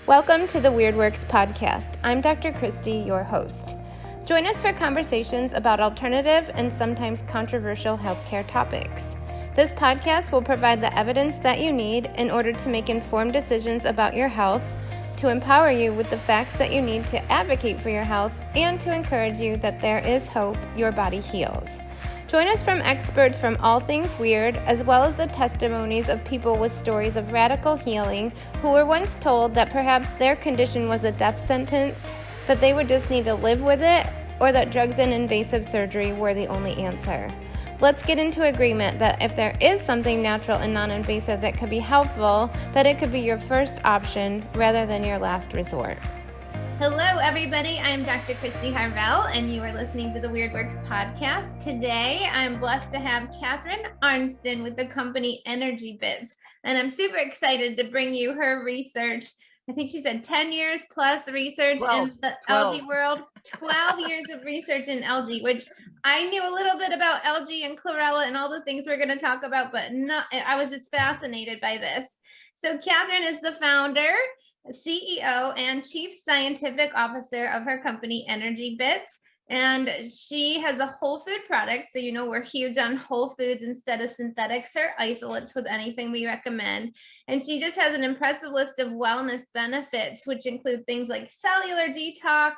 Welcome to the Weird Works podcast. I'm Dr. Christy, your host. Join us for conversations about alternative and sometimes controversial healthcare topics. This podcast will provide the evidence that you need in order to make informed decisions about your health, to empower you with the facts that you need to advocate for your health, and to encourage you that there is hope your body heals. Join us from experts from all things weird, as well as the testimonies of people with stories of radical healing who were once told that perhaps their condition was a death sentence, that they would just need to live with it, or that drugs and invasive surgery were the only answer. Let's get into agreement that if there is something natural and non-invasive that could be helpful, that it could be your first option rather than your last resort. Hello, everybody. I'm Dr. Christy Harvell, and you are listening to the Weird Works podcast. Today, I'm blessed to have Catherine Arnston with the company Energy Bits, and I'm super excited to bring you her research. I think she said 10 years plus research in the algae world, 12 years of research in algae, which I knew a little bit about algae and chlorella and all the things we're going to talk about, but I was just fascinated by this. So Catherine is the founder, CEO, and Chief Scientific Officer of her company, Energy Bits. And she has a whole food product. So, we're huge on whole foods instead of synthetics or isolates with anything we recommend. And she just has an impressive list of wellness benefits, which include things like cellular detox,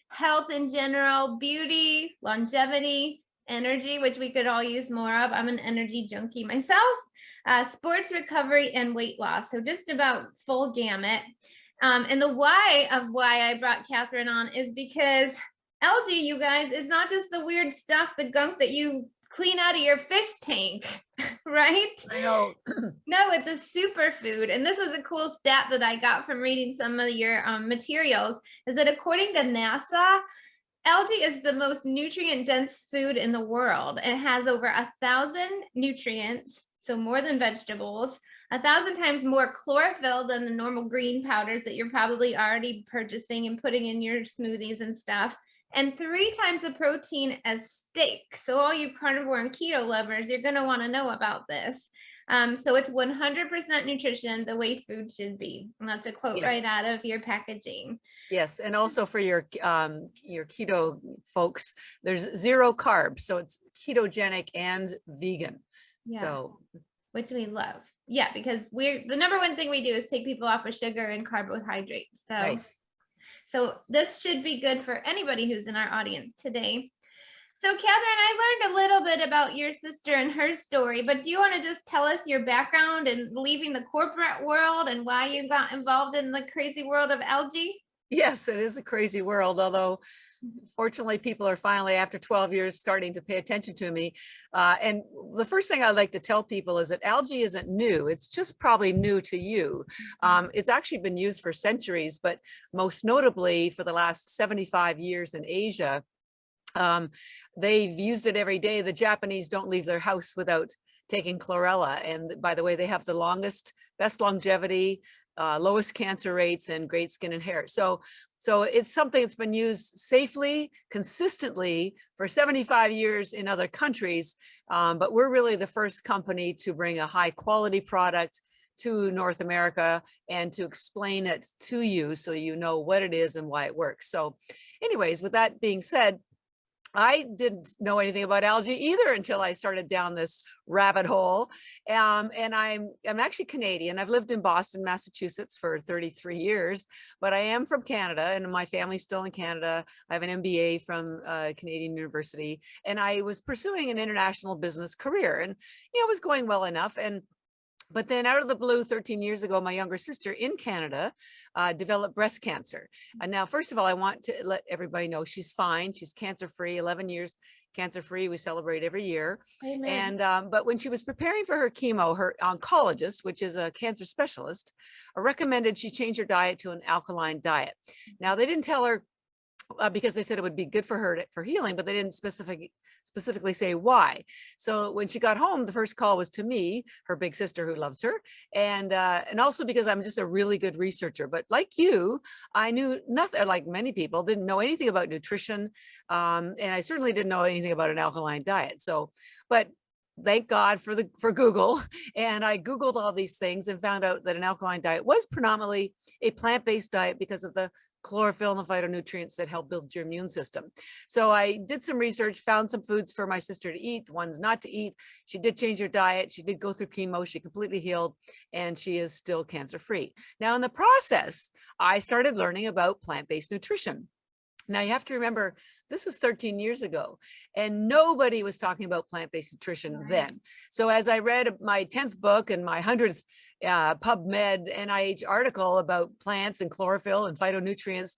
health in general, beauty, longevity, energy, which we could all use more of. I'm an energy junkie myself. Sports recovery and weight loss. So just about full gamut. And the why I brought Catherine on is because algae, you guys, is not just the weird stuff, the gunk that you clean out of your fish tank, right? I know. No, it's a superfood. And this was a cool stat that I got from reading some of your materials, is that according to NASA, algae is the most nutrient-dense food in the world. It has over 1,000 nutrients, so more than vegetables, 1,000 times more chlorophyll than the normal green powders that you're probably already purchasing and putting in your smoothies and stuff, and 3 times the protein as steak. So all you carnivore and keto lovers, you're going to want to know about this. So it's 100% nutrition, the way food should be. And that's a quote right out of your packaging. Yes, and also for your keto folks, there's 0 carbs, so it's ketogenic and vegan. Yeah. So, which we love. Yeah, because the number one thing we do is take people off of sugar and carbohydrates. So, nice. So this should be good for anybody who's in our audience today. So Catherine, I learned a little bit about your sister and her story, but do you want to just tell us your background and leaving the corporate world and why you got involved in the crazy world of algae? Yes, it is a crazy world, although fortunately people are finally, after 12 years, starting to pay attention to me. And the first thing I like to tell people is that algae isn't new. It's just probably new to you. It's actually been used for centuries, but most notably for the last 75 years in Asia. They've used it every day. The Japanese don't leave their house without taking chlorella. And by the way, they have the best longevity, lowest cancer rates, and great skin and hair. So it's something that's been used safely, consistently for 75 years in other countries. But we're really the first company to bring a high quality product to North America and to explain it to you so you know what it is and why it works. So anyways, with that being said, I didn't know anything about algae either until I started down this rabbit hole. And I'm actually Canadian. I've lived in Boston, Massachusetts for 33 years, but I am from Canada and my family's still in Canada. I have an MBA from Canadian University, and I was pursuing an international business career, and it was going well enough. But then out of the blue, 13 years ago, my younger sister in Canada developed breast cancer. And now, first of all, I want to let everybody know she's fine. She's cancer-free, 11 years cancer-free. We celebrate every year. Amen. And but when she was preparing for her chemo, her oncologist, which is a cancer specialist, recommended she change her diet to an alkaline diet. Now, they didn't tell her because they said it would be good for her for healing, but they didn't specifically say why. So when she got home, the first call was to me, her big sister who loves her, and also because I'm just a really good researcher. But like you, I knew nothing. Like many people, didn't know anything about nutrition, and I certainly didn't know anything about an alkaline diet. So, but thank God for Google. And I Googled all these things and found out that an alkaline diet was predominantly a plant-based diet because of the chlorophyll and the phytonutrients that help build your immune system. So I did some research, found some foods for my sister to eat, the ones not to eat. She did change her diet. She did go through chemo. She completely healed, and she is still cancer-free. Now, in the process, I started learning about plant-based nutrition. Now, you have to remember, this was 13 years ago, and nobody was talking about plant-based nutrition then. So as I read my 10th book and my 100th PubMed NIH article about plants and chlorophyll and phytonutrients,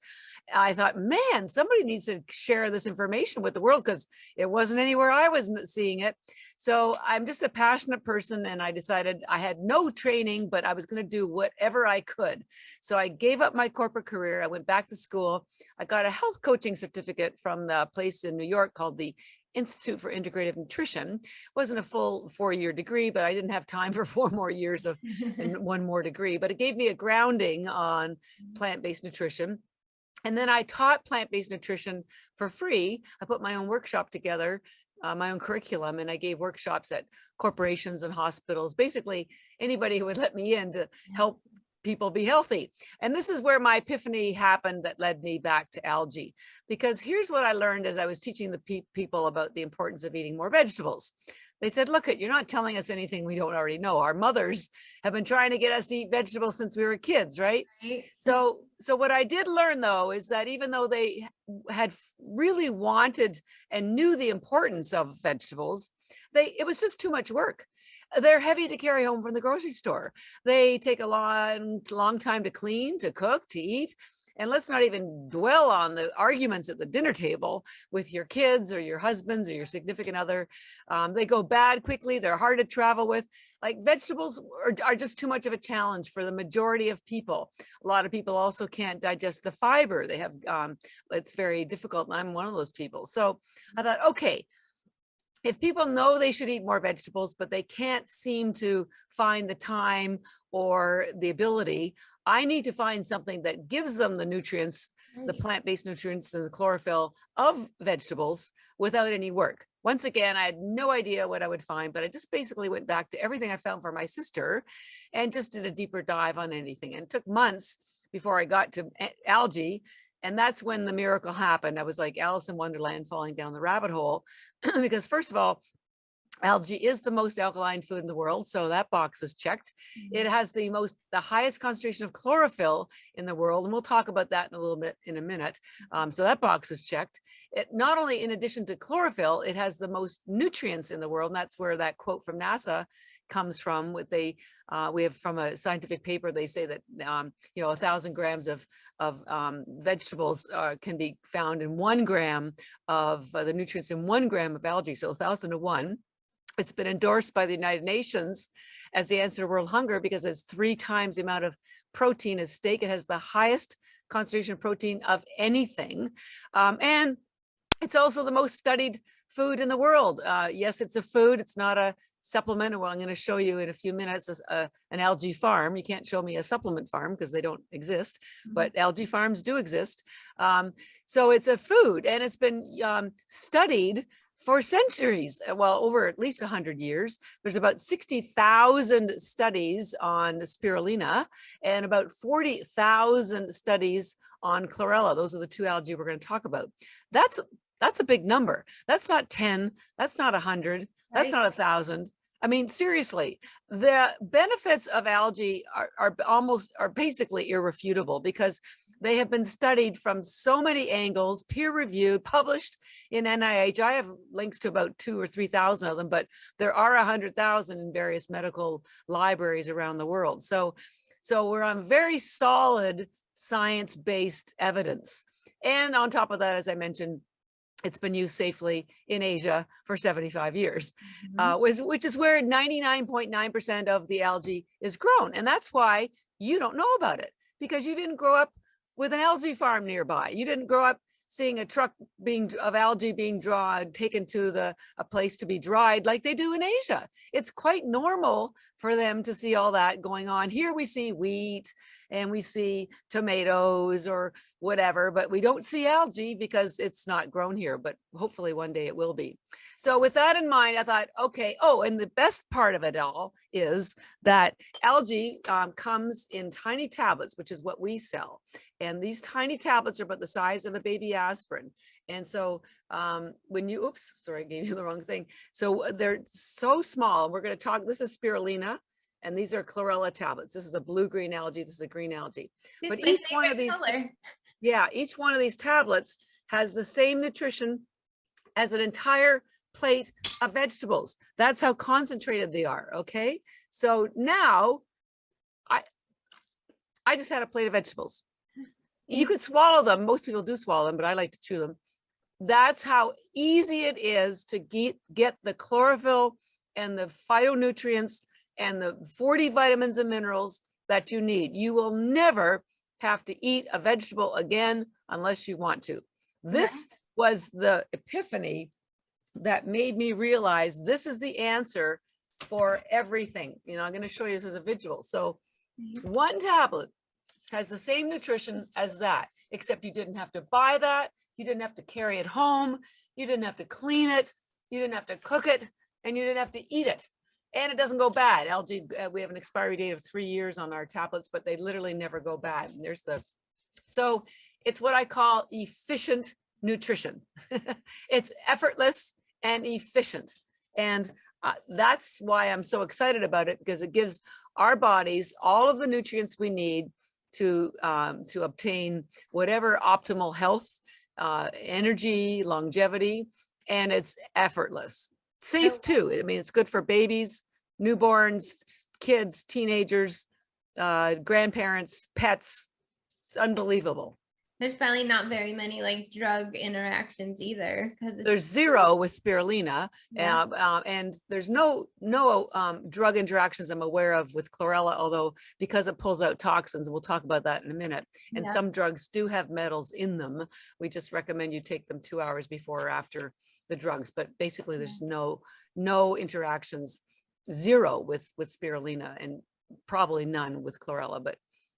I thought, man, somebody needs to share this information with the world, because it wasn't anywhere I was seeing it. So I'm just a passionate person, and I decided I had no training, but I was going to do whatever I could. So I gave up my corporate career. I went back to school. I got a health coaching certificate from the place in New York called the Institute for Integrative Nutrition. It wasn't a full 4-year degree, but I didn't have time for 4 more years of and 1 more degree, but it gave me a grounding on plant-based nutrition. And then I taught plant-based nutrition for free. I put my own workshop together, my own curriculum, and I gave workshops at corporations and hospitals, basically anybody who would let me in to help people be healthy. And this is where my epiphany happened that led me back to algae. Because here's what I learned as I was teaching the people about the importance of eating more vegetables. They said, look, you're not telling us anything we don't already know. Our mothers have been trying to get us to eat vegetables since we were kids, right? So what I did learn, though, is that even though they had really wanted and knew the importance of vegetables, it was just too much work. They're heavy to carry home from the grocery store. They take a long time to clean, to cook, to eat. And let's not even dwell on the arguments at the dinner table with your kids or your husbands or your significant other. They go bad quickly. They're hard to travel with. Like, vegetables are just too much of a challenge for the majority of people. A lot of people also can't digest the fiber. They have, it's very difficult. And I'm one of those people. So I thought, okay, if people know they should eat more vegetables, but they can't seem to find the time or the ability, I need to find something that gives them the nutrients, the plant-based nutrients and the chlorophyll of vegetables without any work. Once again, I had no idea what I would find, but I just basically went back to everything I found for my sister and just did a deeper dive on anything. And it took months before I got to algae. And that's when the miracle happened. I was like Alice in Wonderland falling down the rabbit hole, because first of all, algae is the most alkaline food in the world. So that box was checked. It has the highest concentration of chlorophyll in the world. And we'll talk about that in a little bit in a minute. So that box was checked. It not only, in addition to chlorophyll, it has the most nutrients in the world. And that's where that quote from NASA comes from. We have from a scientific paper, they say that 1,000 grams of vegetables can be found in 1 gram of the nutrients in 1 gram of algae, so 1,000 to 1. It's been endorsed by the United Nations as the answer to world hunger because it's 3 times the amount of protein as steak. It has the highest concentration of protein of anything, and it's also the most studied food in the world. Yes, it's a food. It's not a supplement. Well, I'm going to show you in a few minutes an algae farm. You can't show me a supplement farm because they don't exist, but algae farms do exist. So it's a food, and it's been studied for centuries, well, over at least 100 years. There's about 60,000 studies on spirulina and about 40,000 studies on chlorella. Those are the 2 algae we're going to talk about. That's a big number. That's not 10. That's not 100. That's not 1,000. I mean, seriously, the benefits of algae are basically irrefutable because they have been studied from so many angles, peer-reviewed, published in NIH. I have links to about 2,000 or 3,000 of them, but there are 100,000 in various medical libraries around the world. So we're on very solid science-based evidence. And on top of that, as I mentioned, it's been used safely in Asia for 75 years, which is where 99.9% of the algae is grown. And that's why you don't know about it, because you didn't grow up with an algae farm nearby. You didn't grow up seeing a truck of algae being taken to a place to be dried like they do in Asia. It's quite normal for them to see all that going on. Here we see wheat and we see tomatoes or whatever, but we don't see algae because it's not grown here, but hopefully one day it will be. So with that in mind, I thought, okay, oh, and the best part of it all is that algae comes in tiny tablets, which is what we sell. And these tiny tablets are about the size of a baby aspirin. And so when you, oops, sorry, I gave you the wrong thing. So they're so small. We're going to talk, this is spirulina, and these are chlorella tablets. This is a blue-green algae. This is a green algae. But each one of these, yeah, each one of these tablets has the same nutrition as an entire plate of vegetables. That's how concentrated they are. Okay. So now I just had a plate of vegetables. You could swallow them. Most people do swallow them, but I like to chew them. That's how easy it is to get the chlorophyll and the phytonutrients and the 40 vitamins and minerals that you need. You will never have to eat a vegetable again unless you want to. This was the epiphany that made me realize this is the answer for everything. You know, I'm going to show you this as a visual. So one tablet has the same nutrition as that, except you didn't have to buy that. You didn't have to carry it home. You didn't have to clean it. You didn't have to cook it, and you didn't have to eat it. And it doesn't go bad. Algae, we have an expiry date of 3 years on our tablets, but they literally never go bad. And there's the, so it's what I call efficient nutrition. It's effortless and efficient. And that's why I'm so excited about it, because it gives our bodies all of the nutrients we need to obtain whatever optimal health, energy, longevity, and it's effortless. Safe too. I mean, it's good for babies, newborns, kids, teenagers, grandparents, pets. It's unbelievable. There's probably not very many like drug interactions either, because there's zero with spirulina, and there's no drug interactions I'm aware of with chlorella, although because it pulls out toxins, we'll talk about that in a minute. And some drugs do have metals in them. We just recommend you take them 2 hours before or after the drugs, but basically there's no interactions, zero with spirulina, and probably none with chlorella. But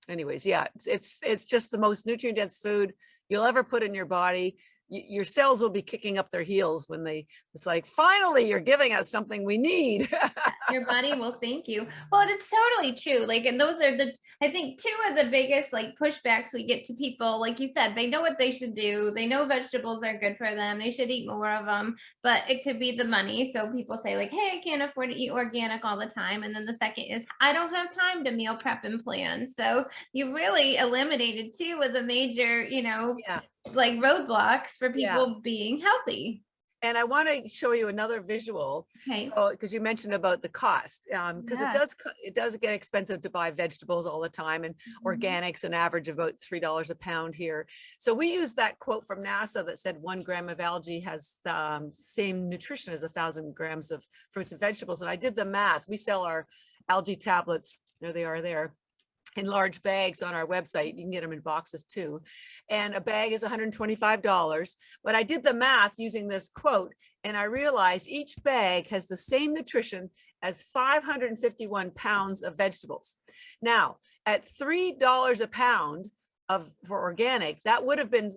anyways, yeah, it's just the most nutrient dense food you'll ever put in your body. Your cells will be kicking up their heels when it's like, finally, you're giving us something we need. Your body will thank you. Well, it's totally true. Like, and those are I think two of the biggest like pushbacks we get to people. Like you said, they know what they should do. They know vegetables are good for them. They should eat more of them, but it could be the money. So people say like, hey, I can't afford to eat organic all the time. And then the second is, I don't have time to meal prep and plan. So you really eliminated two of the major, like roadblocks for people being healthy. And I want to show you another visual, so because you mentioned about the cost, because it does get expensive to buy vegetables all the time, and organics an average of about $3 a pound here. So we use that quote from NASA that said 1 gram of algae has same nutrition as 1,000 grams of fruits and vegetables. And I did the math. We sell our algae tablets, there they are there, in large bags on our website. You can get them in boxes too. And a bag is $125. But I did the math using this quote, and I realized each bag has the same nutrition as 551 pounds of vegetables. Now, at $3 a pound for organic, that would have been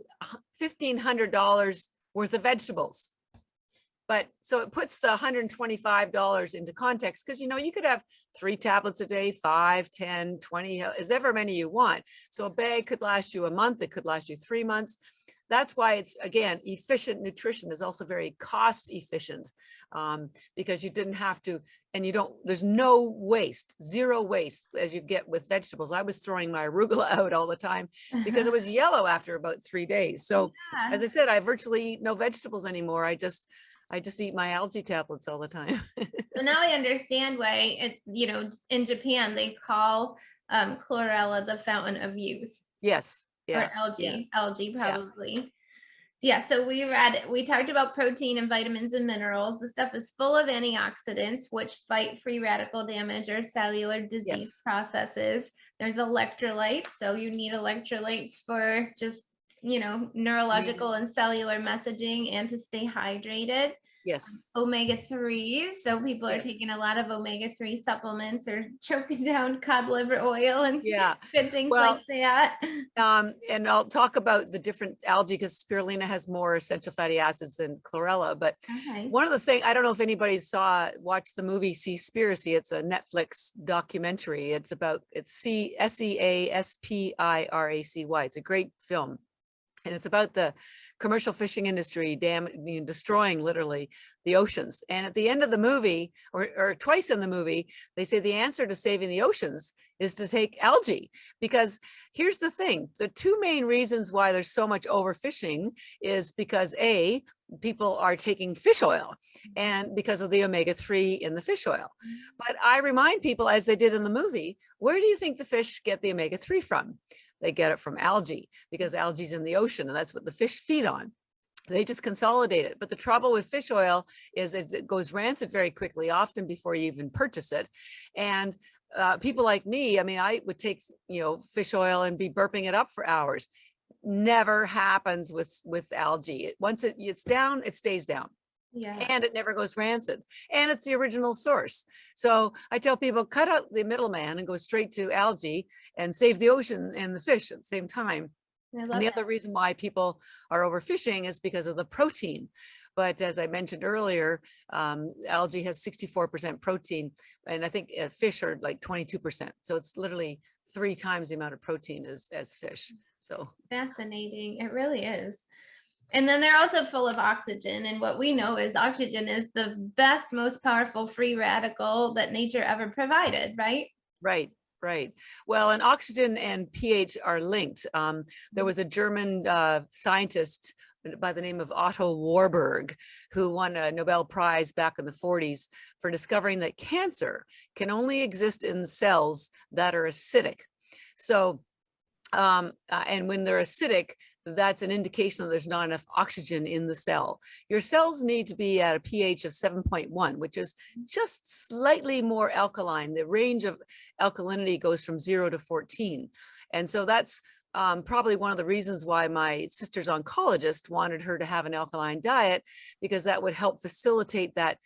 $1,500 worth of vegetables. But so it puts the $125 into context, because, you could have 3 tablets a day, 5, 10, 20, as ever many you want. So a bag could last you a month. It could last you 3 months. That's why it's, again, efficient nutrition is also very cost efficient, because you didn't have to, and there's no waste, zero waste as you get with vegetables. I was throwing my arugula out all the time because it was yellow after about 3 days. So as I said, I virtually eat no vegetables anymore. I just eat my algae tablets all the time. So now I understand why in Japan they call chlorella the fountain of youth. Yes. Yeah. Or algae probably. Yeah. So we talked about protein and vitamins and minerals. The stuff is full of antioxidants, which fight free radical damage or cellular disease processes. There's electrolytes. So you need electrolytes for just, neurological and cellular messaging and to stay hydrated. Yes. Omega-3s. So people are Yes. taking a lot of omega-3 supplements or choking down cod liver oil and Yeah. good things Well, like that. and I'll talk about the different algae because spirulina has more essential fatty acids than chlorella. But Okay. one of the things, I don't know if anybody watched the movie Seaspiracy. It's a Netflix documentary. It's Seaspiracy. It's a great film. And it's about the commercial fishing industry destroying literally the oceans. And at the end of the movie, or twice in the movie, they say the answer to saving the oceans is to take algae. Because here's the thing, the two main reasons why there's so much overfishing is because A, people are taking fish oil and because of the omega-3 in the fish oil. But I remind people, as they did in the movie, where do you think the fish get the omega-3 from? They get it from algae because algae is in the ocean and that's what the fish feed on. They just consolidate it. But the trouble with fish oil is it goes rancid very quickly, often before you even purchase it. And people like me, I mean, I would take, fish oil and be burping it up for hours. Never happens with algae. Once it's down, it stays down. Yeah. And it never goes rancid, and it's the original source. So I tell people, cut out the middleman and go straight to algae and save the ocean and the fish at the same time. And the other reason why people are overfishing is because of the protein. But as I mentioned earlier, algae has 64% protein, and I think fish are like 22%. So it's literally 3 times the amount of protein as fish. So fascinating. It really is. And then they're also full of oxygen. And what we know is oxygen is the best, most powerful free radical that nature ever provided, right? Right. Right. Well, and oxygen and pH are linked. There was a German scientist by the name of Otto Warburg, who won a Nobel Prize back in the 40s for discovering that cancer can only exist in cells that are acidic. So, and when they're acidic, that's an indication that there's not enough oxygen in the cell. Your cells need to be at a pH of 7.1, which is just slightly more alkaline. The range of alkalinity goes from 0 to 14. And so that's probably one of the reasons why my sister's oncologist wanted her to have an alkaline diet, because that would help facilitate that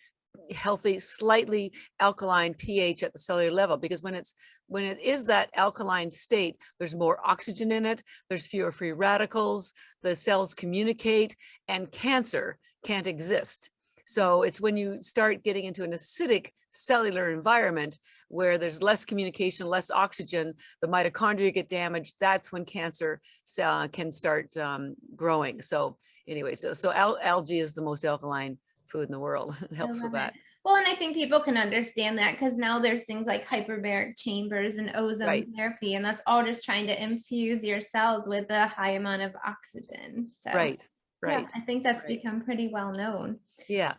healthy, slightly alkaline pH at the cellular level. Because when it is that alkaline state, there's more oxygen in it, there's fewer free radicals, the cells communicate, and cancer can't exist. So it's when you start getting into an acidic cellular environment where there's less communication, less oxygen, the mitochondria get damaged. That's when cancer can start growing. So anyway, so algae is the most alkaline food in the world. It helps with that. Well, and I think people can understand that because now there's things like hyperbaric chambers and ozone therapy, and that's all just trying to infuse your cells with a high amount of oxygen. So right. yeah, I think that's become pretty well known. Yeah.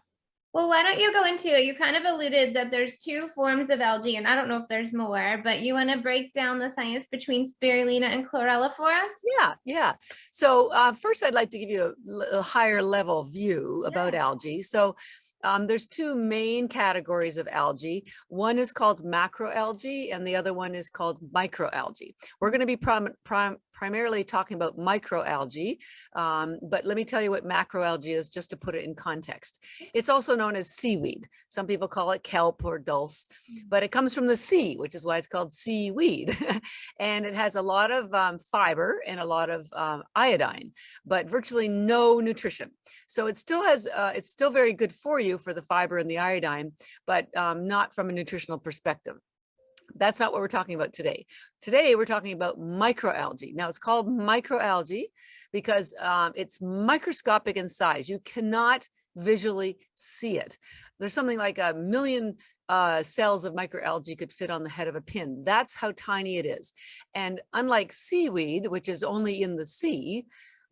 Well, why don't you go into it? You kind of alluded that there's 2 forms of algae, and I don't know if there's more, but you want to break down the science between spirulina and chlorella for us? Yeah. So first, I'd like to give you a higher level view about algae. So there's 2 main categories of algae. One is called macroalgae, and the other one is called microalgae. We're going to be primarily talking about microalgae, but let me tell you what macroalgae is, just to put it in context. It's also known as seaweed. Some people call it kelp or dulse, but it comes from the sea, which is why it's called seaweed. And it has a lot of fiber and a lot of iodine, but virtually no nutrition. So it still has, it's still very good for you for the fiber and the iodine, but not from a nutritional perspective. That's not what we're talking about today. Today, we're talking about microalgae. Now, it's called microalgae because it's microscopic in size. You cannot visually see it. There's something like 1 million cells of microalgae could fit on the head of a pin. That's how tiny it is. And unlike seaweed, which is only in the sea,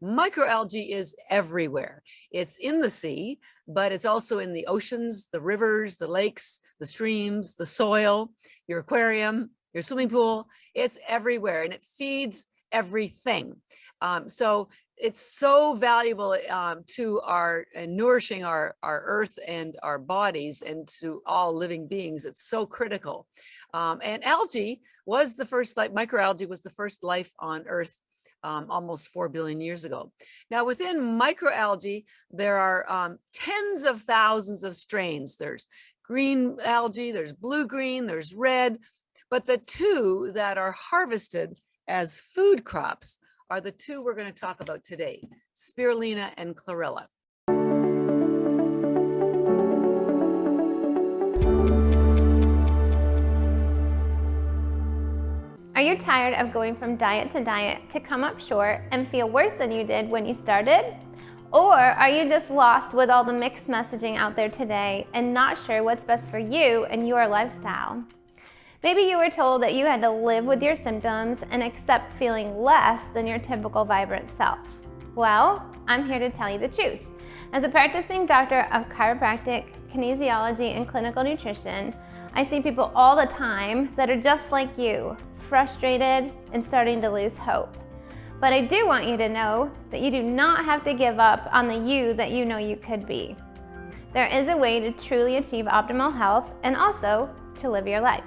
microalgae is everywhere. It's in the sea, but it's also in the oceans, the rivers, the lakes, the streams, the soil, your aquarium, your swimming pool. It's everywhere, and it feeds everything. So it's so valuable to our nourishing our earth and our bodies and to all living beings. It's so critical. And algae was the first, like microalgae was the first life on earth almost 4 billion years ago. Now, within microalgae, there are tens of thousands of strains. There's green algae, there's blue-green, there's red, but the two that are harvested as food crops are the two we're going to talk about today, spirulina and chlorella. Are you tired of going from diet to diet to come up short and feel worse than you did when you started? Or are you just lost with all the mixed messaging out there today and not sure what's best for you and your lifestyle? Maybe you were told that you had to live with your symptoms and accept feeling less than your typical vibrant self. Well, I'm here to tell you the truth. As a practicing doctor of chiropractic, kinesiology, and clinical nutrition, I see people all the time that are just like you, frustrated and starting to lose hope. But I do want you to know that you do not have to give up on the you that you know you could be. There is a way to truly achieve optimal health and also to live your life.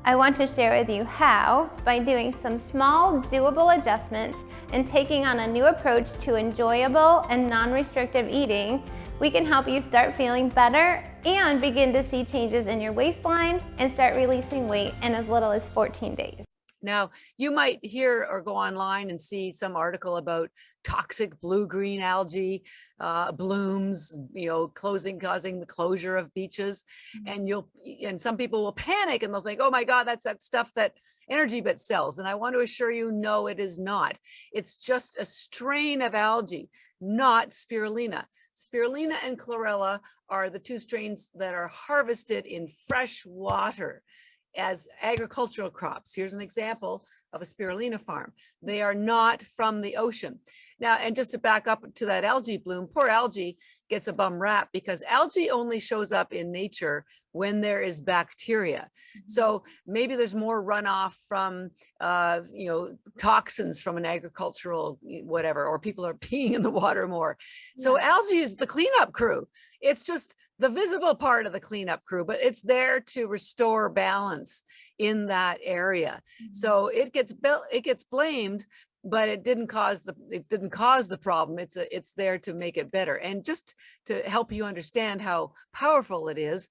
I want to share with you how, by doing some small, doable adjustments and taking on a new approach to enjoyable and non-restrictive eating, we can help you start feeling better and begin to see changes in your waistline and start releasing weight in as little as 14 days. Now, you might hear or go online and see some article about toxic blue-green algae blooms, causing the closure of beaches. And some people will panic and they'll think, oh my God, that's that stuff that Energy Bits sells. And I want to assure you, no, it is not. It's just a strain of algae, not spirulina. Spirulina and chlorella are the two strains that are harvested in fresh water as agricultural crops. Here's an example of a spirulina farm. They are not from the ocean. Now, and just to back up to that algae bloom, poor algae gets a bum rap because algae only shows up in nature when there is bacteria. So maybe there's more runoff from, toxins from an agricultural whatever, or people are peeing in the water more. So algae is the cleanup crew. It's just the visible part of the cleanup crew, but it's there to restore balance in that area. So it gets blamed, but it didn't cause the problem. It's there to make it better. And just to help you understand how powerful it is,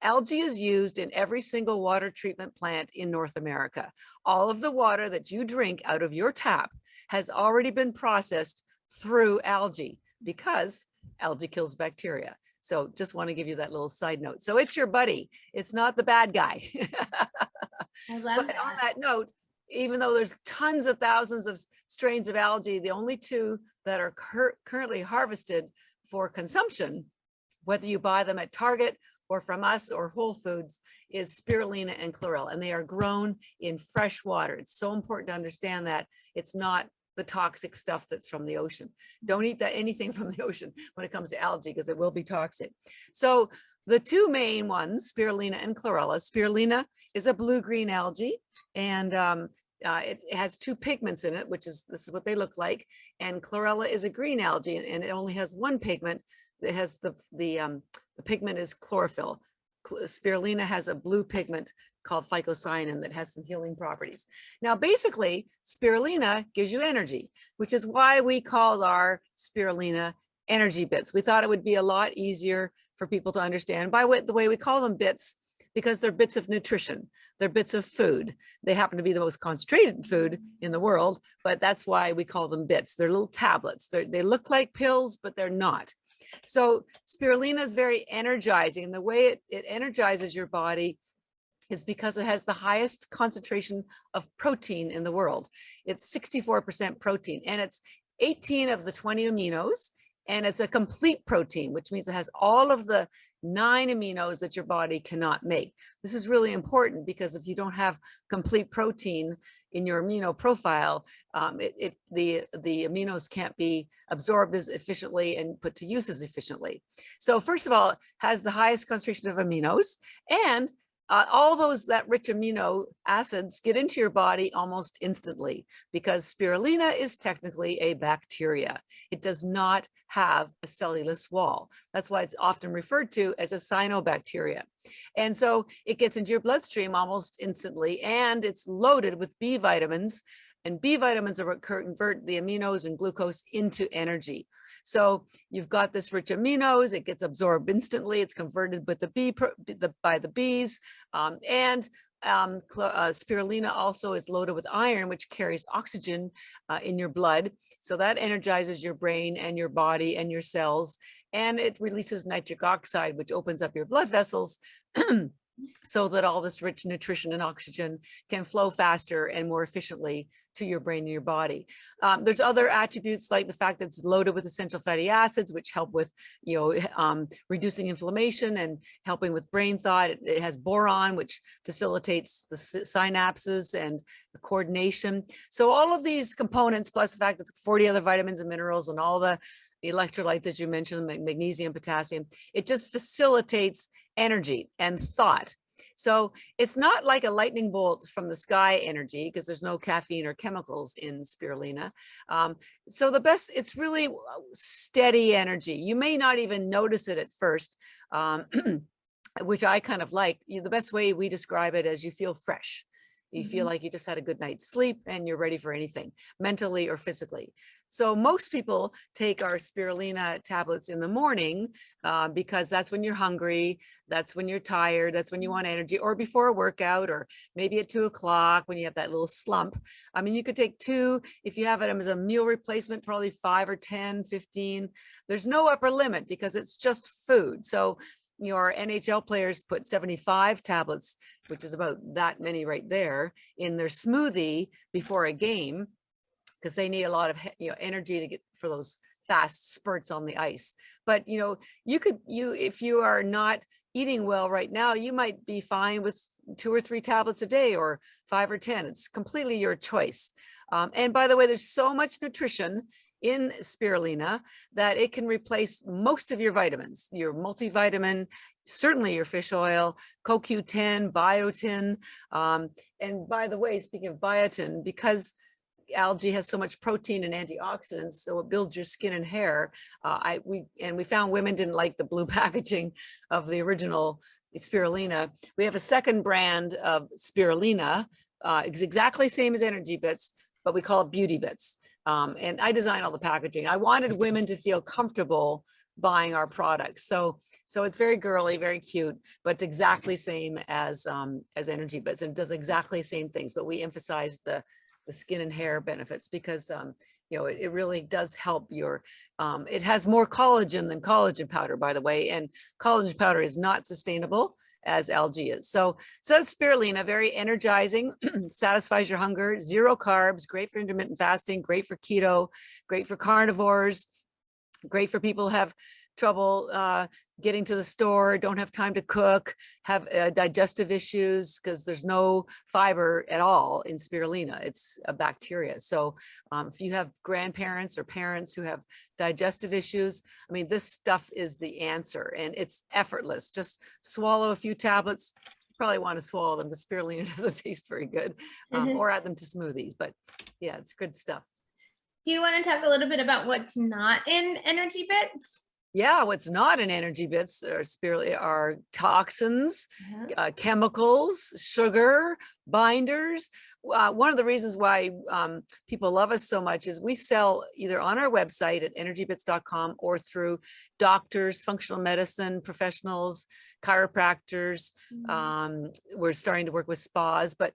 algae is used in every single water treatment plant in North America. All of the water that you drink out of your tap has already been processed through algae because algae kills bacteria. So just want to give you that little side note. So it's your buddy. It's not the bad guy. I love but that. On that note, even though there's tons of thousands of strains of algae, the only two that are currently harvested for consumption, whether you buy them at Target or from us or Whole Foods, is spirulina and chlorella, and they are grown in fresh water. It's so important to understand that it's not the toxic stuff that's from the ocean. Don't eat anything from the ocean when it comes to algae, because it will be toxic. So the two main ones, spirulina and chlorella. Spirulina is a blue-green algae, and it has two pigments in it, this is what they look like. And chlorella is a green algae, and it only has one pigment. It has the pigment is chlorophyll. Spirulina has a blue pigment called phycocyanin that has some healing properties. Now, basically, spirulina gives you energy, which is why we call our spirulina Energy Bits. We thought it would be a lot easier for people to understand by the way we call them bits, because they're bits of nutrition. They're bits of food. They happen to be the most concentrated food in the world, but that's why we call them bits. They're little tablets. They look like pills, but they're not. So spirulina is very energizing. And the way it energizes your body is because it has the highest concentration of protein in the world. It's 64% protein, and it's 18 of the 20 aminos, and it's a complete protein, which means it has all of the 9 aminos that your body cannot make. This is really important because if you don't have complete protein in your amino profile, the aminos can't be absorbed as efficiently and put to use as efficiently. So first of all, it has the highest concentration of aminos, and all that rich amino acids get into your body almost instantly, because spirulina is technically a bacteria. It does not have a cellulose wall. That's why it's often referred to as a cyanobacteria. And so it gets into your bloodstream almost instantly, and it's loaded with B vitamins And B vitamins are what convert the aminos and glucose into energy. So you've got this rich aminos, it gets absorbed instantly, it's converted with by the bees, and spirulina also is loaded with iron, which carries oxygen in your blood. So that energizes your brain and your body and your cells. And it releases nitric oxide, which opens up your blood vessels so that all this rich nutrition and oxygen can flow faster and more efficiently to your brain and your body. There's other attributes like the fact that it's loaded with essential fatty acids, which help with, reducing inflammation and helping with brain thought. It has boron, which facilitates the synapses and the coordination. So all of these components, plus the fact that it's 40 other vitamins and minerals and all the electrolytes, as you mentioned, magnesium, potassium, it just facilitates energy and thought. So it's not like a lightning bolt from the sky energy, because there's no caffeine or chemicals in spirulina. So it's really steady energy. You may not even notice it at first, which I kind of like. The best way we describe it is you feel fresh. You feel like you just had a good night's sleep and you're ready for anything, mentally or physically. So most people take our spirulina tablets in the morning because that's when you're hungry, that's when you're tired, that's when you want energy, or before a workout, or maybe at 2 o'clock when you have that little slump. I mean, you could take 2 if you have it as a meal replacement, probably 5 or 10, 15. There's no upper limit because it's just food. So our NHL players put 75 tablets, which is about that many right there, in their smoothie before a game, because they need a lot of energy to get for those fast spurts on the ice. But if you are not eating well right now, you might be fine with 2 or 3 tablets a day, or 5 or 10. It's completely your choice. And by the way, there's so much nutrition in spirulina that it can replace most of your vitamins, your multivitamin, certainly your fish oil, CoQ10, biotin. And by the way, speaking of biotin, because algae has so much protein and antioxidants, so it builds your skin and hair. We found women didn't like the blue packaging of the original spirulina. We have a second brand of spirulina. It's exactly the same as Energy Bits, but we call it Beauty Bits. And I designed all the packaging. I wanted women to feel comfortable buying our products. So it's very girly, very cute, but it's exactly the same as Energy Bits, and it does exactly the same things, but we emphasize the skin and hair benefits because it really does help your, it has more collagen than collagen powder, by the way, and collagen powder is not sustainable as algae is. So that's spirulina, very energizing, satisfies your hunger, 0 carbs, great for intermittent fasting, great for keto, great for carnivores, great for people who have trouble getting to the store, don't have time to cook, have digestive issues, because there's no fiber at all in spirulina. It's a bacteria. So if you have grandparents or parents who have digestive issues, I mean, this stuff is the answer, and it's effortless. Just swallow a few tablets. You probably want to swallow them because spirulina doesn't taste very good, or add them to smoothies. But yeah, it's good stuff. Do you want to talk a little bit about what's not in Energy Bits? Yeah, what's not in Energy Bits are toxins, chemicals, sugar, binders. One of the reasons why people love us so much is we sell either on our website at energybits.com or through doctors, functional medicine professionals, chiropractors. We're starting to work with spas, but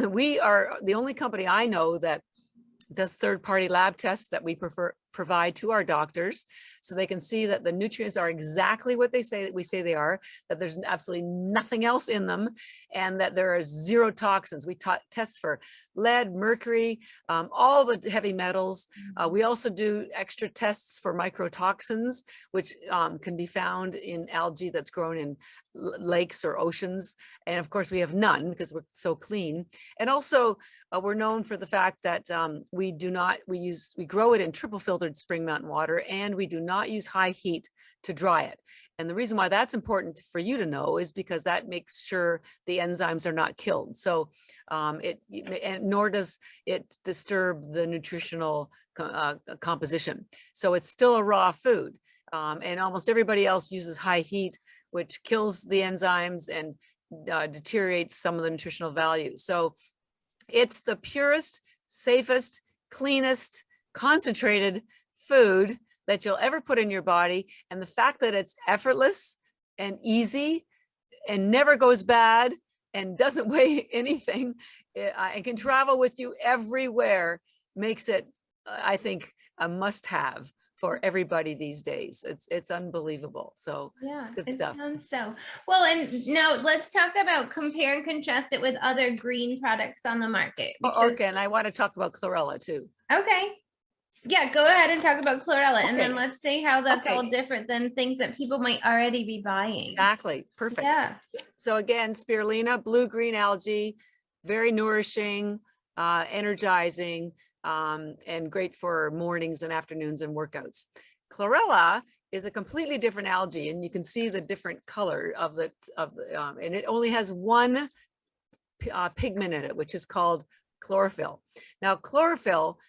we are the only company I know that does third-party lab tests that we provide to our doctors, so they can see that the nutrients are exactly what we say they are, that there's absolutely nothing else in them, and that there are 0 toxins. We test for lead, mercury, all the heavy metals. We also do extra tests for microtoxins, which can be found in algae that's grown in lakes or oceans. And of course, we have none because we're so clean. And also, we're known for the fact that we grow it in triple filtered spring mountain water, and we do not use high heat to dry it. And the reason why that's important for you to know is because that makes sure the enzymes are not killed. So nor does it disturb the nutritional composition. So it's still a raw food. And almost everybody else uses high heat, which kills the enzymes and deteriorates some of the nutritional value. So it's the purest safest, cleanest, concentrated food that you'll ever put in your body. And the fact that it's effortless and easy and never goes bad and doesn't weigh anything, and can travel with you everywhere, makes it, I think, a must-have for everybody these days. It's unbelievable. So Yeah, it's good it stuff. sounds so. Well, and now let's talk about compare and contrast it with other green products on the market. Okay, and I want to talk about chlorella too. Okay. Yeah, go ahead and talk about chlorella, and then Okay. let's say how that's Okay. all different than things that people might already be buying. Exactly. Perfect. Yeah. So again, spirulina, blue-green algae, very nourishing, energizing, and great for mornings and afternoons and workouts. Chlorella is a completely different algae, and you can see the different color of the and it only has one pigment in it, which is called chlorophyll. Now, chlorophyll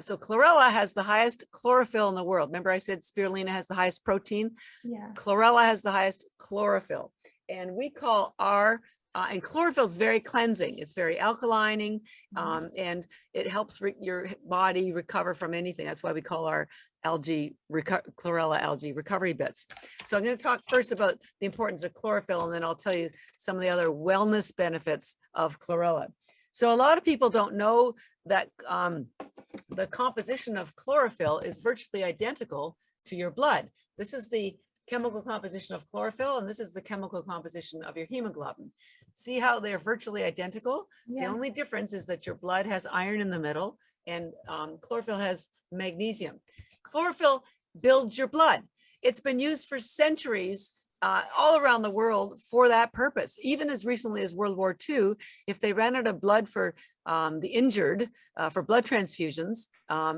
so chlorella has the highest chlorophyll in the world. Remember I said spirulina has the highest protein? Yeah. Chlorella has the highest chlorophyll. And we call our, and chlorophyll is very cleansing. It's very alkalining, and it helps your body recover from anything. That's why we call our algae, chlorella algae recovery bits. So I'm going to talk first about the importance of chlorophyll, and then I'll tell you some of the other wellness benefits of chlorella. So a lot of people don't know that the composition of chlorophyll is virtually identical to your blood. This is the chemical composition of chlorophyll, and this is the chemical composition of your hemoglobin. See how they're virtually identical? Yeah. The only difference is that your blood has iron in the middle, and chlorophyll has magnesium. Chlorophyll builds your blood. It's been used for centuries all around the world for that purpose. Even as recently as World War II, if they ran out of blood for the injured, for blood transfusions,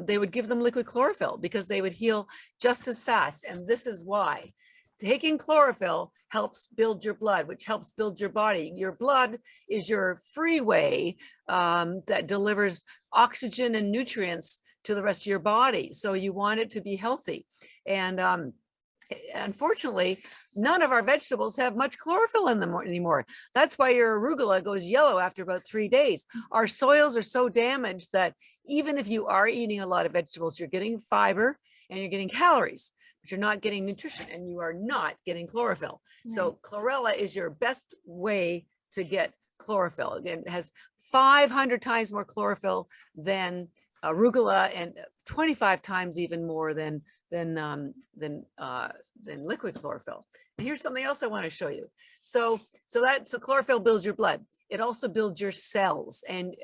they would give them liquid chlorophyll because they would heal just as fast. And this is why. Taking chlorophyll helps build your blood, which helps build your body. Your blood is your freeway that delivers oxygen and nutrients to the rest of your body. So you want it to be healthy. And unfortunately, none of our vegetables have much chlorophyll in them anymore. That's why your arugula goes yellow after about 3 days. Our soils are so damaged that even if you are eating a lot of vegetables, you're getting fiber and you're getting calories, but you're not getting nutrition, and you are not getting chlorophyll. Right. So chlorella is your best way to get chlorophyll. Again, it has 500 times more chlorophyll than arugula, and 25 times even more than liquid chlorophyll. And here's something else I want to show you. So chlorophyll builds your blood. It also builds your cells and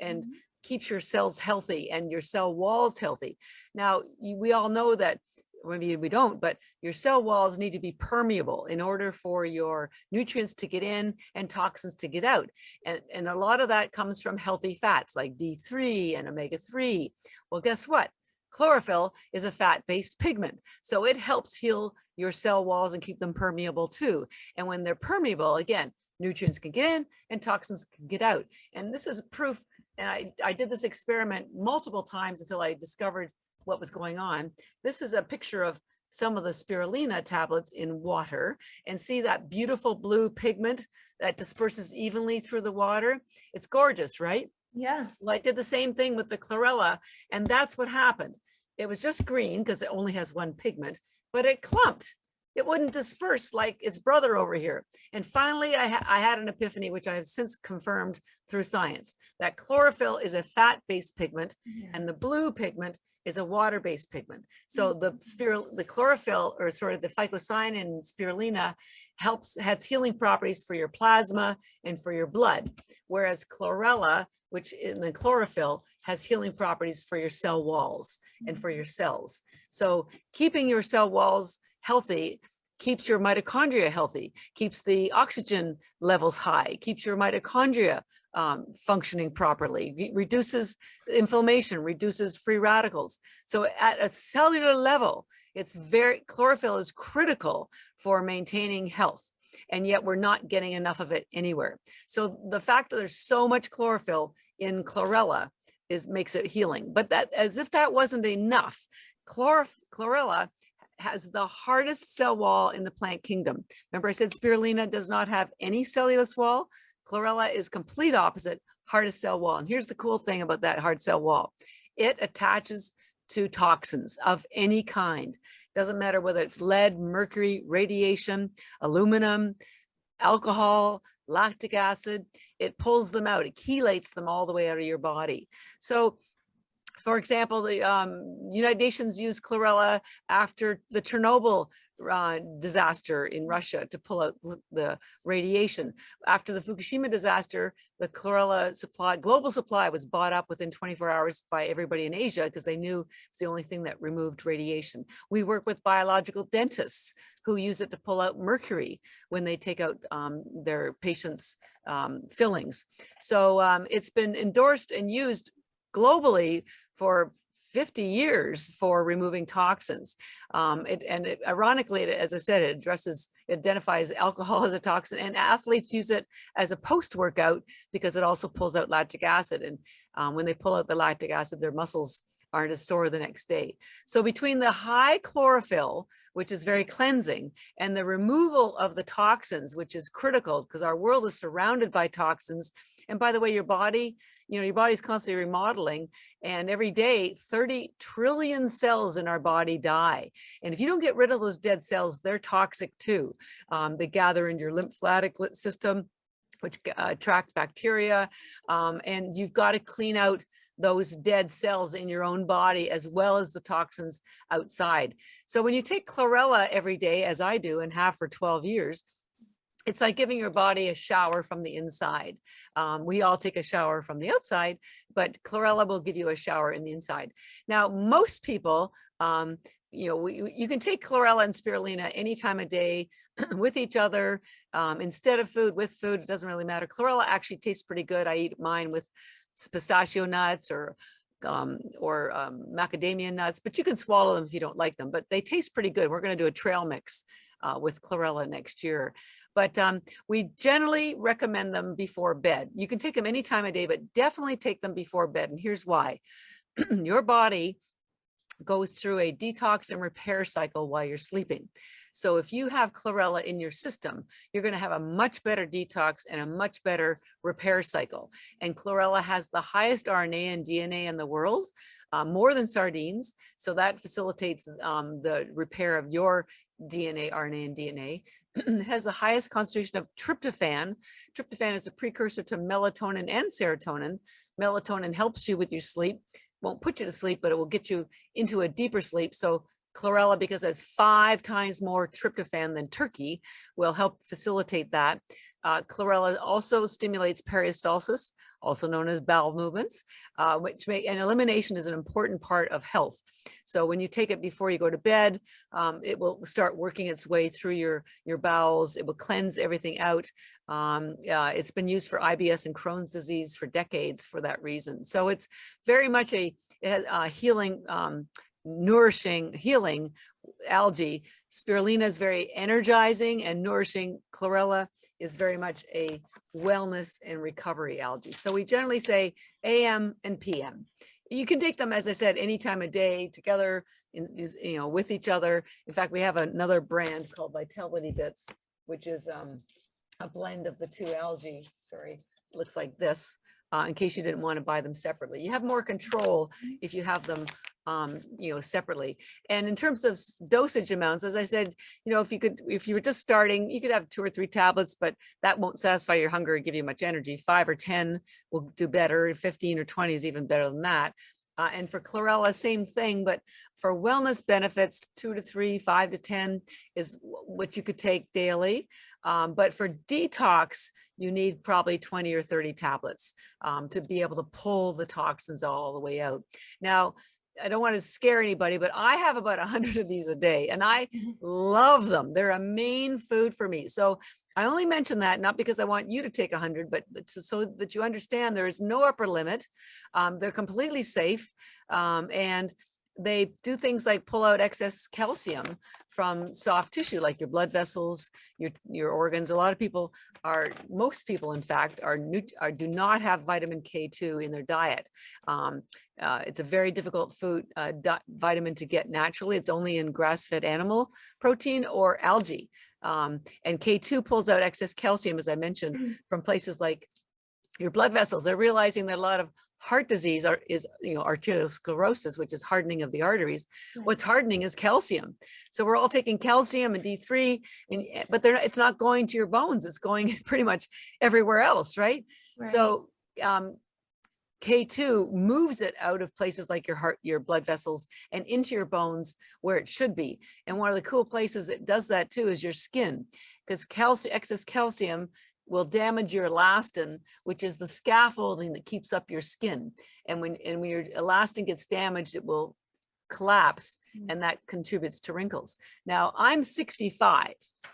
keeps your cells healthy and your cell walls healthy. Now, we all know that, maybe we don't, but your cell walls need to be permeable in order for your nutrients to get in and toxins to get out. And a lot of that comes from healthy fats like D3 and omega-3. Well, guess what? Chlorophyll is a fat-based pigment. So it helps heal your cell walls and keep them permeable too. And when they're permeable, again, nutrients can get in and toxins can get out. And this is proof. And I did this experiment multiple times until I discovered what was going on. This is a picture of some of the spirulina tablets in water, and see that beautiful blue pigment that disperses evenly through the water. It's gorgeous, right? Yeah. Well, I did the same thing with the chlorella, and that's what happened. It was just green because it only has one pigment, but it clumped. It wouldn't disperse like its brother over here. And finally, I had an epiphany, which I have since confirmed through science, that chlorophyll is a fat-based pigment, and the blue pigment is a water-based pigment. So the chlorophyll, or sort of the phycocyanin in spirulina, has healing properties for your plasma and for your blood, whereas chlorella, which in the chlorophyll, has healing properties for your cell walls and for your cells. So keeping your cell walls healthy keeps your mitochondria healthy, keeps the oxygen levels high, keeps your mitochondria functioning properly, reduces inflammation, reduces free radicals. So at a cellular level, chlorophyll is critical for maintaining health. And yet we're not getting enough of it anywhere. So the fact that there's so much chlorophyll in chlorella makes it healing. But that, as if that wasn't enough, chlorella has the hardest cell wall in the plant kingdom. Remember I said spirulina does not have any cellulose wall? Chlorella is complete opposite, hardest cell wall. And here's the cool thing about that hard cell wall. It attaches to toxins of any kind. Doesn't matter whether it's lead, mercury, radiation, aluminum, alcohol, lactic acid. It pulls them out. It chelates them all the way out of your body. So for example, the United Nations used chlorella after the Chernobyl disaster in Russia to pull out the radiation. After the Fukushima disaster, the chlorella supply, global supply, was bought up within 24 hours by everybody in Asia because they knew it's the only thing that removed radiation. We work with biological dentists who use it to pull out mercury when they take out their patients' fillings. So it's been endorsed and used globally for 50 years for removing toxins. Ironically, as I said, it identifies alcohol as a toxin, and athletes use it as a post-workout because it also pulls out lactic acid. And when they pull out the lactic acid, their muscles aren't as sore the next day. So between the high chlorophyll, which is very cleansing, and the removal of the toxins, which is critical because our world is surrounded by toxins. And by the way, your body, your body's constantly remodeling, and every day 30 trillion cells in our body die. And if you don't get rid of those dead cells, they're toxic too. They gather in your lymphatic system, which attract bacteria, and you've got to clean out those dead cells in your own body as well as the toxins outside. So when you take chlorella every day, as I do and have for 12 years, it's like giving your body a shower from the inside. We all take a shower from the outside, but chlorella will give you a shower in the inside. Now, most people, you can take chlorella and spirulina any time of day with each other, instead of food, with food, it doesn't really matter. Chlorella actually tastes pretty good. I eat mine with pistachio nuts or macadamia nuts, but you can swallow them if you don't like them, but they taste pretty good. We're going to do a trail mix with chlorella next year. But we generally recommend them before bed. You can take them any time of day, but definitely take them before bed. And here's why. Your body goes through a detox and repair cycle while you're sleeping. So if you have chlorella in your system, you're going to have a much better detox and a much better repair cycle. And chlorella has the highest RNA and DNA in the world, more than sardines. So that facilitates the repair of your DNA, RNA, and DNA. It has the highest concentration of tryptophan. Tryptophan is a precursor to melatonin and serotonin. Melatonin helps you with your sleep. Won't put you to sleep, but it will get you into a deeper sleep. So chlorella, because it's 5 times more tryptophan than turkey, will help facilitate that. Chlorella also stimulates peristalsis, also known as bowel movements, and elimination is an important part of health. So when you take it before you go to bed, it will start working its way through your bowels. It will cleanse everything out. It's been used for IBS and Crohn's disease for decades for that reason. So it's very much a healing, nourishing, healing algae. Spirulina is very energizing and nourishing. Chlorella is very much a wellness and recovery algae. So we generally say AM and PM. You can take them, as I said, any time of day together, with each other. In fact, we have another brand called Vitality Bits, which is a blend of the 2 algae. Sorry, it looks like this. In case you didn't want to buy them separately, you have more control if you have them separately. And in terms of dosage amounts, as I said, if you were just starting, you could have 2 or 3 tablets, but that won't satisfy your hunger and give you much energy. 5 or 10 will do better. 15 or 20 is even better than that. And for chlorella, same thing, but for wellness benefits, 2 to 3, 5 to 10 is what you could take daily. But for detox, you need probably 20 or 30 tablets to be able to pull the toxins all the way out. Now, I don't want to scare anybody, but I have about 100 of these a day, and I love them. They're a main food for me. So I only mention that not because I want you to take 100, but so that you understand there is no upper limit. They're completely safe, and they do things like pull out excess calcium from soft tissue, like your blood vessels, your organs. A lot of people most people, in fact, do not have vitamin K2 in their diet. It's a very difficult vitamin to get naturally. It's only in grass-fed animal protein or algae. And K2 pulls out excess calcium, as I mentioned, from places like your blood vessels. They're realizing that a lot of heart disease is arteriosclerosis, which is hardening of the arteries. Right. What's hardening is calcium. So we're all taking calcium and D3, but it's not going to your bones. It's going pretty much everywhere else, right? So K2 moves it out of places like your heart, your blood vessels, and into your bones where it should be. And one of the cool places it does that too is your skin, because excess calcium will damage your elastin, which is the scaffolding that keeps up your skin. And when your elastin gets damaged, it will collapse, and that contributes to wrinkles. Now, I'm 65,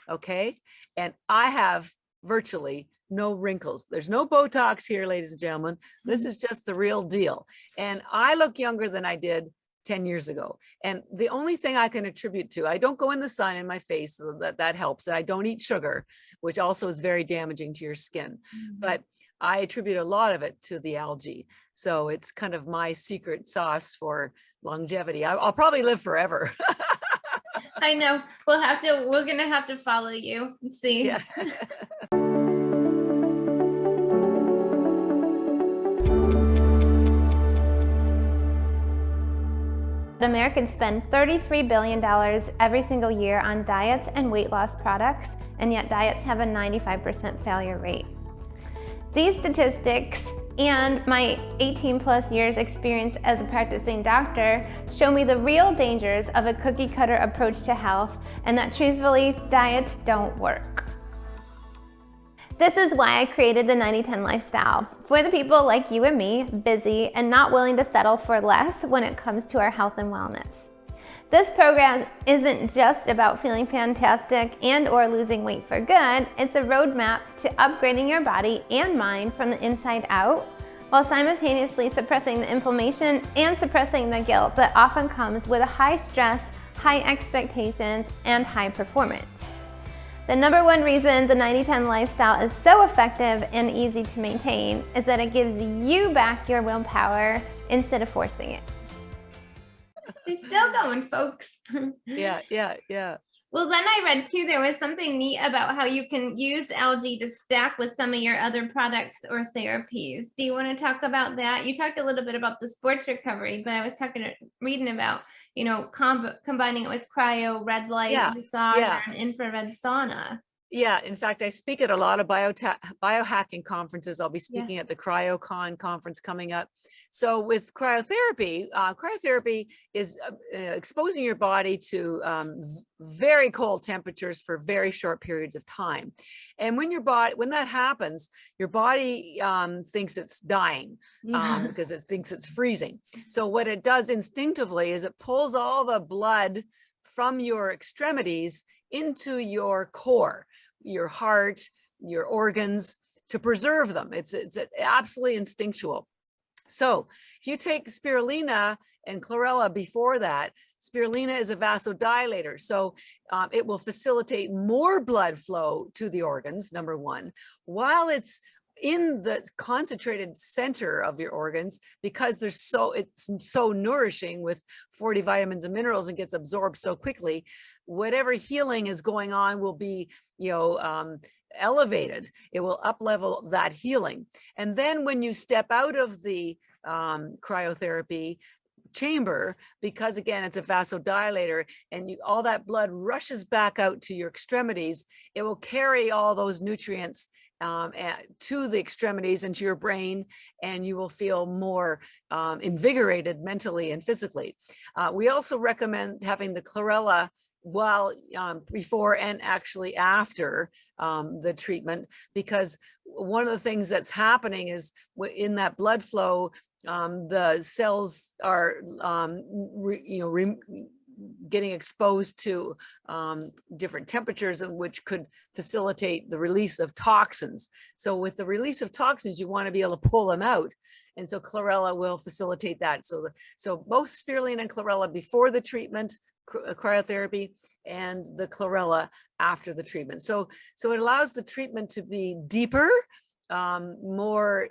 okay? And I have virtually no wrinkles. There's no Botox here, ladies and gentlemen. This is just the real deal. And I look younger than I did 10 years ago. And the only thing I can attribute to, I don't go in the sun in my face, so that helps. And I don't eat sugar, which also is very damaging to your skin. But I attribute a lot of it to the algae. So it's kind of my secret sauce for longevity. I'll probably live forever. I know. We're gonna have to follow you and see. Yeah. Americans spend $33 billion every single year on diets and weight loss products, and yet diets have a 95% failure rate. These statistics and my 18 plus years experience as a practicing doctor show me the real dangers of a cookie cutter approach to health, and that truthfully, diets don't work. This is why I created the 90-10 lifestyle, for the people like you and me, busy and not willing to settle for less when it comes to our health and wellness. This program isn't just about feeling fantastic and or losing weight for good. It's a roadmap to upgrading your body and mind from the inside out, while simultaneously suppressing the inflammation and suppressing the guilt that often comes with a high stress, high expectations, and high performance. The number one reason the 90-10 lifestyle is so effective and easy to maintain is that it gives you back your willpower instead of forcing it. She's still going, folks. Yeah. Well, then I read too, there was something neat about how you can use algae to stack with some of your other products or therapies. Do you want to talk about that? You talked a little bit about the sports recovery, but I was reading about, combining it with cryo, red light massage, or an infrared sauna. Yeah, in fact, I speak at a lot of biohacking conferences. I'll be speaking at the CryoCon conference coming up. So with cryotherapy is exposing your body to very cold temperatures for very short periods of time. And when that happens, your body thinks it's dying because it thinks it's freezing. So what it does instinctively is it pulls all the blood from your extremities into your core, your heart, your organs, to preserve them. It's absolutely instinctual. So if you take spirulina and chlorella before that, spirulina is a vasodilator. So it will facilitate more blood flow to the organs, number one, while it's in the concentrated center of your organs, because it's so nourishing with 40 vitamins and minerals and gets absorbed so quickly. Whatever healing is going on will be, elevated. It will up-level that healing. And then when you step out of the cryotherapy chamber, because again, it's a vasodilator, and all that blood rushes back out to your extremities, it will carry all those nutrients to the extremities and to your brain, and you will feel more invigorated mentally and physically. We also recommend having the chlorella while before and actually after the treatment, because one of the things that's happening is in that blood flow, the cells are getting exposed to different temperatures, and which could facilitate the release of toxins. So with the release of toxins, you want to be able to pull them out, and so chlorella will facilitate that. So both spirulina and chlorella before the treatment, cryotherapy, and the chlorella after the treatment. So it allows the treatment to be deeper, more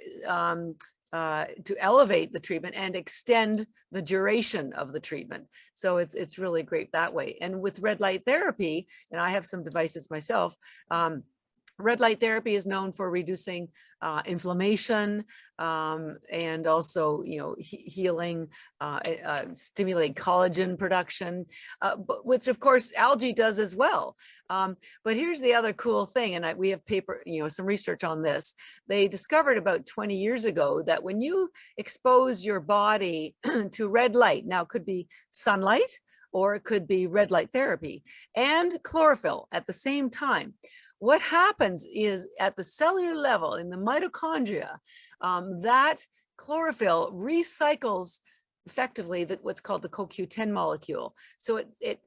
to elevate the treatment and extend the duration of the treatment. So it's really great that way. And with red light therapy, and I have some devices myself, Red light therapy is known for reducing inflammation, and also, healing, stimulate collagen production, which of course algae does as well. But here's the other cool thing, and we have paper, some research on this. They discovered about 20 years ago that when you expose your body to red light, now it could be sunlight, or it could be red light therapy and chlorophyll at the same time, what happens is at the cellular level in the mitochondria, that chlorophyll recycles effectively what's called the CoQ10 molecule. So it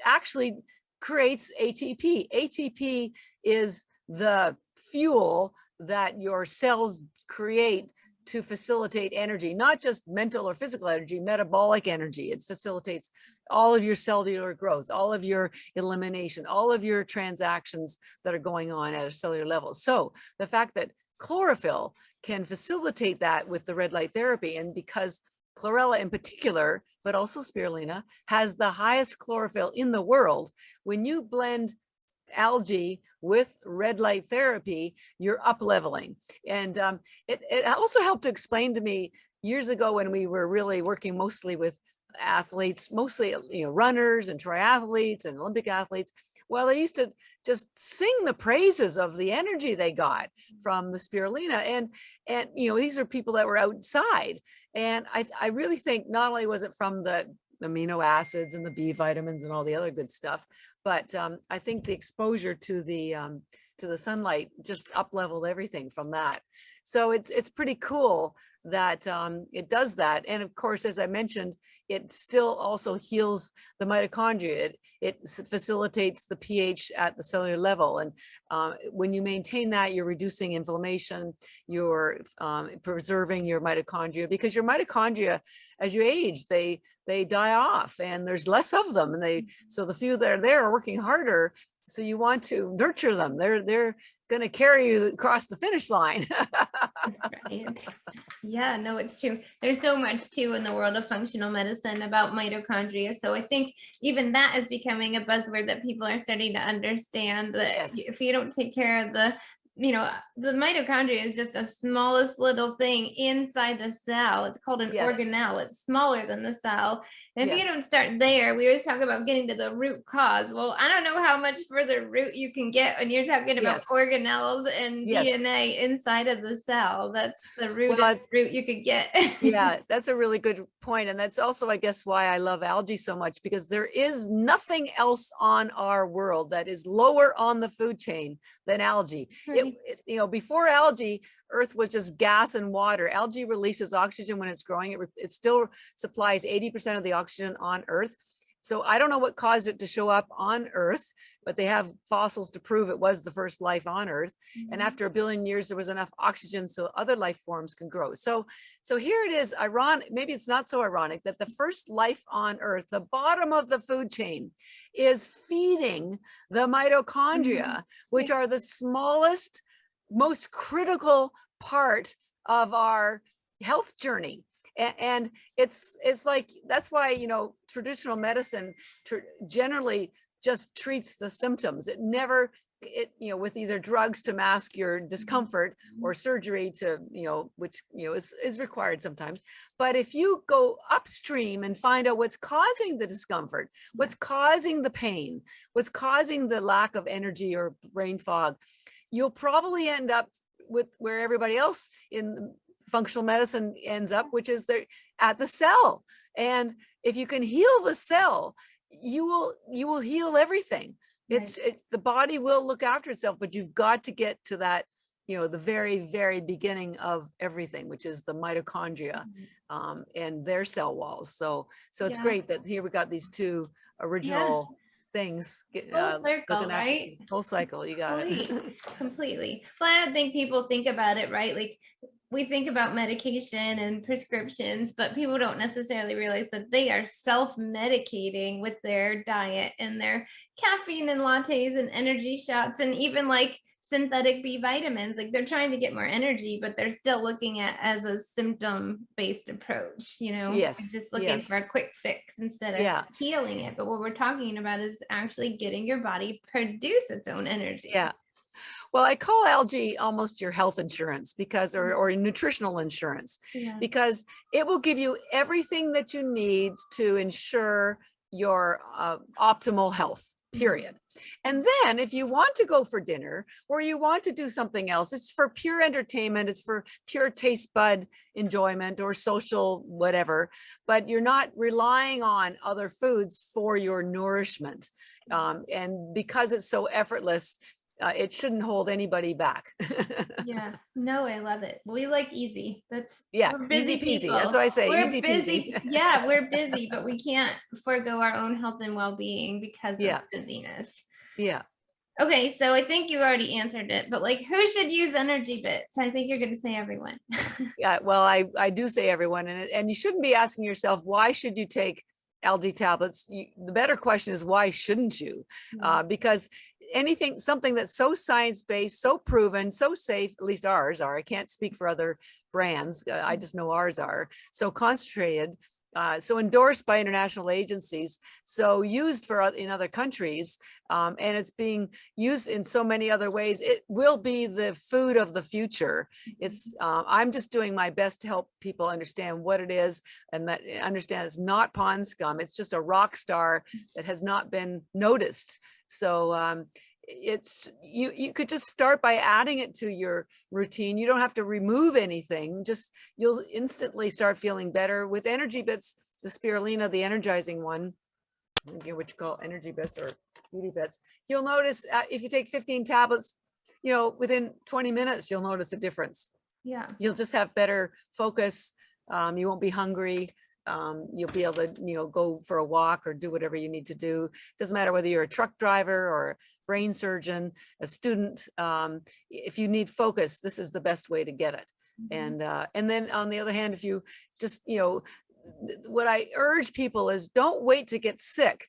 actually creates ATP. ATP is the fuel that your cells create to facilitate energy, not just mental or physical energy, metabolic energy. It facilitates all of your cellular growth, all of your elimination, all of your transactions that are going on at a cellular level. So the fact that chlorophyll can facilitate that with the red light therapy, and because chlorella in particular, but also spirulina, has the highest chlorophyll in the world, when you blend algae with red light therapy, you're up leveling. And it also helped to explain to me years ago, when we were really working mostly with athletes, mostly runners and triathletes and Olympic athletes. Well, they used to just sing the praises of the energy they got from the spirulina, and these are people that were outside. And I really think not only was it from the amino acids and the B vitamins and all the other good stuff, but I think the exposure to the sunlight just up leveled everything from that. So it's pretty cool that it does that. And of course, as I mentioned, it still also heals the mitochondria. It facilitates the pH at the cellular level. And when you maintain that, you're reducing inflammation, you're preserving your mitochondria, because your mitochondria, as you age, they die off and there's less of them. And so the few that are there are working harder. So you want to nurture them. They're going to carry you across the finish line. That's right. Yeah, no, it's true. There's so much too in the world of functional medicine about mitochondria. So I think even that is becoming a buzzword that people are starting to understand, that Yes. if you don't take care of the mitochondria is just the smallest little thing inside the cell. It's called an Yes. organelle. It's smaller than the cell. And if you Yes. don't start there, we always talk about getting to the root cause. Well, I don't know how much further root you can get when you're talking about Yes. organelles and Yes. DNA inside of the cell. That's the root you could get. Yeah, that's a really good point. And that's also, I guess, why I love algae so much, because there is nothing else on our world that is lower on the food chain than algae. Right. Before algae, Earth was just gas and water. Algae releases oxygen when it's growing. It still supplies 80% of the oxygen on Earth. So I don't know what caused it to show up on Earth, but they have fossils to prove it was the first life on Earth. Mm-hmm. And after 1 billion years, there was enough oxygen so other life forms can grow. So here it is, ironic, maybe it's not so ironic, that the first life on Earth, the bottom of the food chain, is feeding the mitochondria, mm-hmm. which are the smallest, most critical part of our health journey. And it's like, that's why, traditional medicine generally just treats the symptoms. It never, with either drugs to mask your discomfort or surgery to, which, is required sometimes. But if you go upstream and find out what's causing the discomfort, what's causing the pain, what's causing the lack of energy or brain fog, you'll probably end up with where everybody else in functional medicine ends up, which is at the cell. And if you can heal the cell, you will heal everything. Right. The body will look after itself, but you've got to get to that, the very, very beginning of everything, which is the mitochondria, mm-hmm. And their cell walls. So it's great that here we got these two original things. Full circle, right? Full cycle, you got it. Completely. Well, I don't think people think about it, right? Like, we think about medication and prescriptions, but people don't necessarily realize that they are self-medicating with their diet and their caffeine and lattes and energy shots, and even like synthetic B vitamins. Like, they're trying to get more energy, but they're still looking at as a symptom-based approach, Yes. just looking for a quick fix instead of healing it. But what we're talking about is actually getting your body produce its own energy. Yeah. Well, I call algae almost your health insurance because, or nutritional insurance, because it will give you everything that you need to ensure your optimal health, period. And then if you want to go for dinner or you want to do something else, it's for pure entertainment, it's for pure taste bud enjoyment or social whatever, but you're not relying on other foods for your nourishment. And because it's so effortless, it shouldn't hold anybody back. Yeah, no, I love it. We like easy. We're busy peasy. People. That's what I say. We're Easy busy. peasy. Yeah, we're busy, but we can't forego our own health and well-being because of busyness. Yeah. Okay, so I think you already answered it, but like, who should use energy bits? I think you're going to say everyone. Yeah, well, I do say everyone, and you shouldn't be asking yourself, why should you take algae tablets? The better question is, why shouldn't you? Because something that's so science-based, so proven, so safe, at least ours are, I can't speak for other brands, I just know ours are, so concentrated, so endorsed by international agencies, so used in other countries, and it's being used in so many other ways. It will be the food of the future. It's I'm just doing my best to help people understand what it is, and that understand it's not pond scum. It's just a rock star that has not been noticed. So it's you could just start by adding it to your routine. You don't have to remove anything, just you'll instantly start feeling better with energy bits. The spirulina, the energizing one, what you call energy bits or beauty bits, you'll notice if you take 15 tablets, within 20 minutes you'll notice a difference. Yeah, you'll just have better focus. You won't be hungry. You'll be able to, go for a walk or do whatever you need to do. Doesn't matter whether you're a truck driver or a brain surgeon, a student. If you need focus, this is the best way to get it. And then on the other hand, if you just, what I urge people is don't wait to get sick.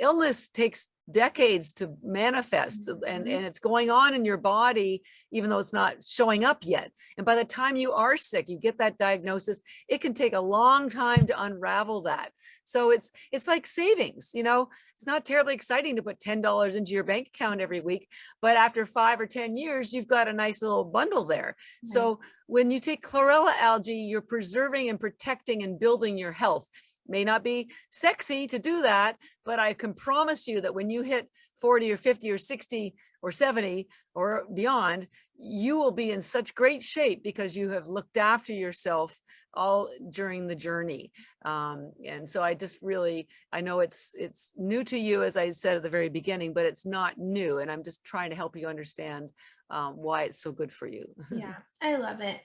Illness takes decades to manifest, and it's going on in your body, even though it's not showing up yet. And by the time you are sick, you get that diagnosis, it can take a long time to unravel that. So it's like savings, it's not terribly exciting to put $10 into your bank account every week, but after 5 or 10 years, you've got a nice little bundle there. So when you take chlorella algae, you're preserving and protecting and building your health. May not be sexy to do that, but I can promise you that when you hit 40 or 50 or 60 or 70 or beyond, you will be in such great shape because you have looked after yourself all during the journey. And so I just really, I know it's new to you, as I said at the very beginning, but it's not new. And I'm just trying to help you understand why it's so good for you. Yeah, I love it.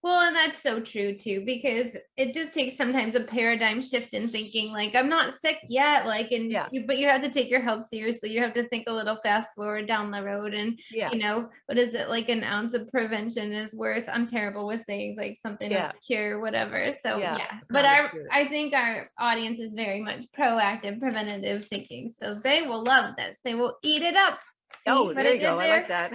Well, and that's so true too, because it just takes sometimes a paradigm shift in thinking, like, I'm not sick yet, like, but you have to take your health seriously. You have to think a little fast forward down the road, and what is it, like an ounce of prevention is worth, I'm terrible with sayings, like something of a cure, whatever. So but I think our audience is very much proactive, preventative thinking. So they will love this. They will eat it up. Oh, there you go. I like that.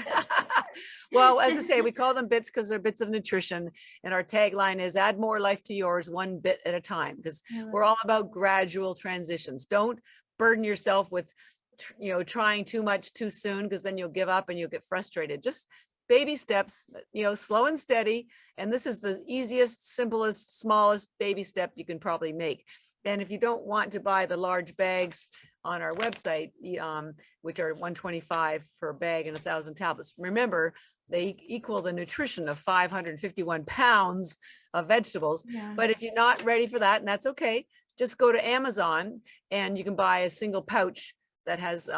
Well, as I say, we call them bits because they're bits of nutrition. And our tagline is add more life to yours, one bit at a time, because we're all about gradual transitions. Don't burden yourself with, trying too much too soon, because then you'll give up and you'll get frustrated. Just baby steps, slow and steady. And this is the easiest, simplest, smallest baby step you can probably make. And if you don't want to buy the large bags on our website, which are $125 for a bag and 1,000 tablets, remember, they equal the nutrition of 551 pounds of vegetables. But if you're not ready for that, and that's okay, just go to Amazon and you can buy a single pouch that has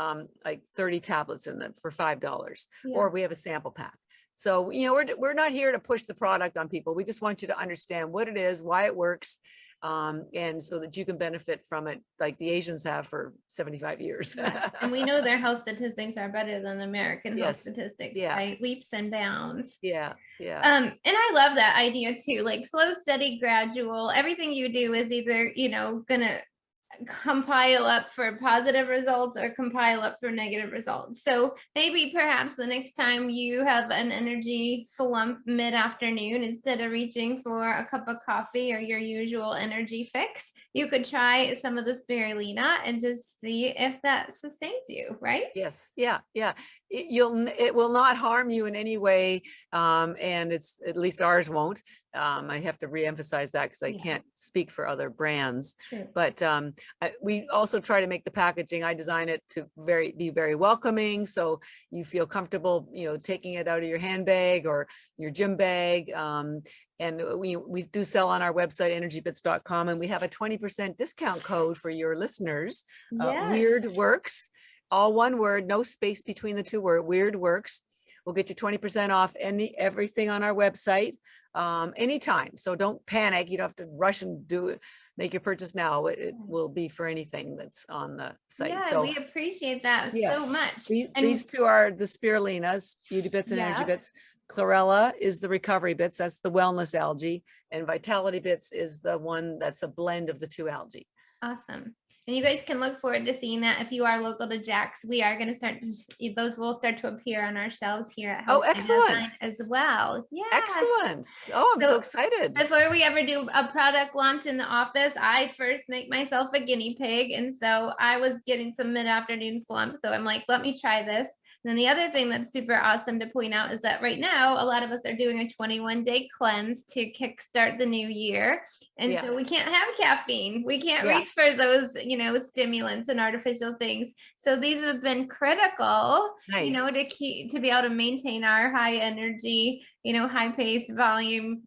like 30 tablets in them for $5, or we have a sample pack. So, we're not here to push the product on people. We just want you to understand what it is, why it works, and so that you can benefit from it like the Asians have for 75 years. And we know their health statistics are better than the American health statistics by leaps and bounds. And I love that idea too, like slow, steady, gradual. Everything you do is either, gonna compile up for positive results or compile up for negative results. So maybe perhaps the next time you have an energy slump mid-afternoon, instead of reaching for a cup of coffee or your usual energy fix, you could try some of the spirulina and just see if that sustains you, right? Yes. Yeah. Yeah. It will not harm you in any way. And it's, at least ours won't. I have to reemphasize that because I can't speak for other brands. True. But we also try to make the packaging. I design it to be very welcoming, so you feel comfortable, taking it out of your handbag or your gym bag. And we do sell on our website, energybits.com, and we have a 20% discount code for your listeners. Weird Works, all one word, no space between the two words. Weird Works will get you 20% off everything on our website anytime. So don't panic. You don't have to rush and make your purchase now. It will be for anything that's on the site. Yeah, so we appreciate that so much. These two are the spirulinas, Beauty Bits and Energy Bits. Chlorella is the Recovery Bits, that's the wellness algae, and Vitality Bits is the one that's a blend of the two algae. Awesome. And you guys can look forward to seeing that if you are local to Jack's. We are going to start, those will start to appear on our shelves here at Health and Excellent. as well. Yeah. Excellent. Oh, I'm so excited. Before we ever do a product launch in the office, I first make myself a guinea pig. And so I was getting some mid-afternoon slump. So I'm like, let me try this. And then the other thing that's super awesome to point out is that right now, a lot of us are doing a 21-day cleanse to kickstart the new year. And so we can't have caffeine. We can't reach for those, stimulants and artificial things. So these have been critical, to be able to maintain our high energy, high pace volume,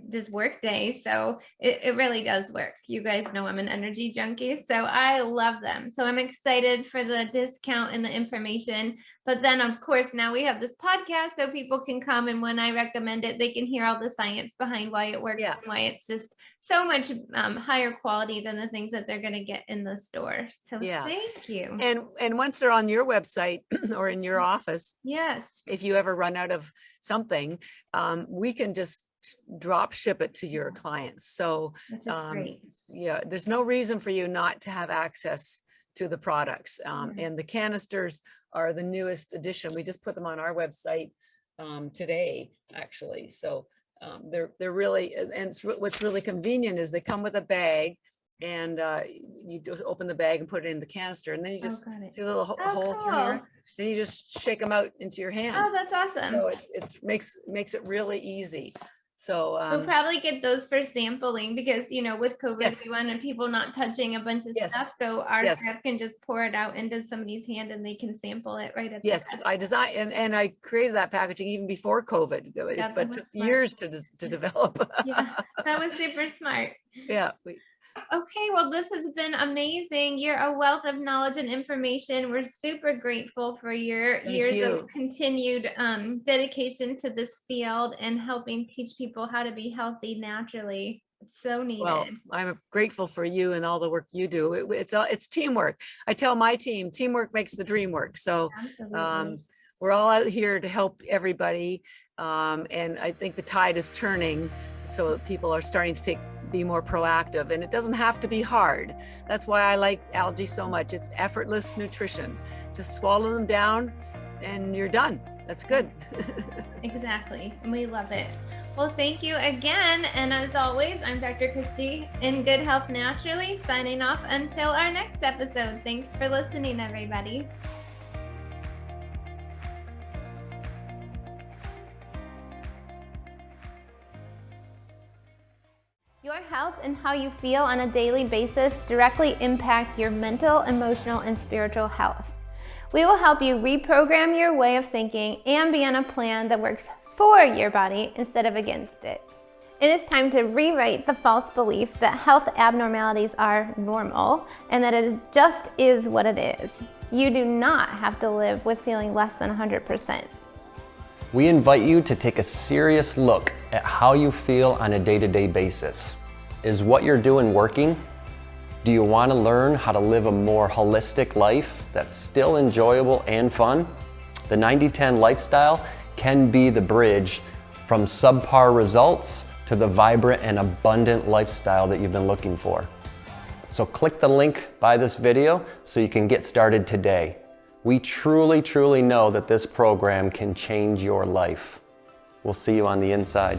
just work day. So it really does work. You guys know I'm an energy junkie, so I love them. So I'm excited for the discount and the information. But then of course, now we have this podcast so people can come, and when I recommend it, they can hear all the science behind why it works and why it's just so much higher quality than the things that they're going to get in the store. So thank you. And once they're on your website or in your office, if you ever run out of something, we can just drop ship it to your clients. So there's no reason for you not to have access to the products. And the canisters are the newest addition. We just put them on our website today, actually. So they're really, and what's really convenient is they come with a bag, and you just open the bag and put it in the canister, and then you just see a little hole through here. Then you just shake them out into your hand. Oh, that's awesome. So it makes it really easy. So we'll probably get those for sampling because, with COVID, we wanted people not touching a bunch of stuff. So our staff can just pour it out into somebody's hand and they can sample it right at the desk. I designed and I created that packaging even before COVID, but it took years to develop. That was super smart. Okay, well, this has been amazing. You're a wealth of knowledge and information. We're super grateful for your years of continued dedication to this field and helping teach people how to be healthy naturally. It's so needed. Well, I'm grateful for you and all the work you do. It's teamwork. I tell my team, teamwork makes the dream work. So we're all out here to help everybody. And I think the tide is turning, so people are starting to be more proactive, and it doesn't have to be hard. That's why I like algae so much. It's effortless nutrition. Just swallow them down and you're done. That's good. Exactly. And we love it. Well, thank you again. And as always, I'm Dr. Christy in Good Health Naturally, signing off until our next episode. Thanks for listening, everybody. Your health and how you feel on a daily basis directly impact your mental, emotional, and spiritual health. We will help you reprogram your way of thinking and be on a plan that works for your body instead of against it. It is time to rewrite the false belief that health abnormalities are normal and that it just is what it is. You do not have to live with feeling less than 100%. We invite you to take a serious look at how you feel on a day-to-day basis. Is what you're doing working? Do you want to learn how to live a more holistic life that's still enjoyable and fun? The 90-10 lifestyle can be the bridge from subpar results to the vibrant and abundant lifestyle that you've been looking for. So click the link by this video so you can get started today. We truly, truly know that this program can change your life. We'll see you on the inside.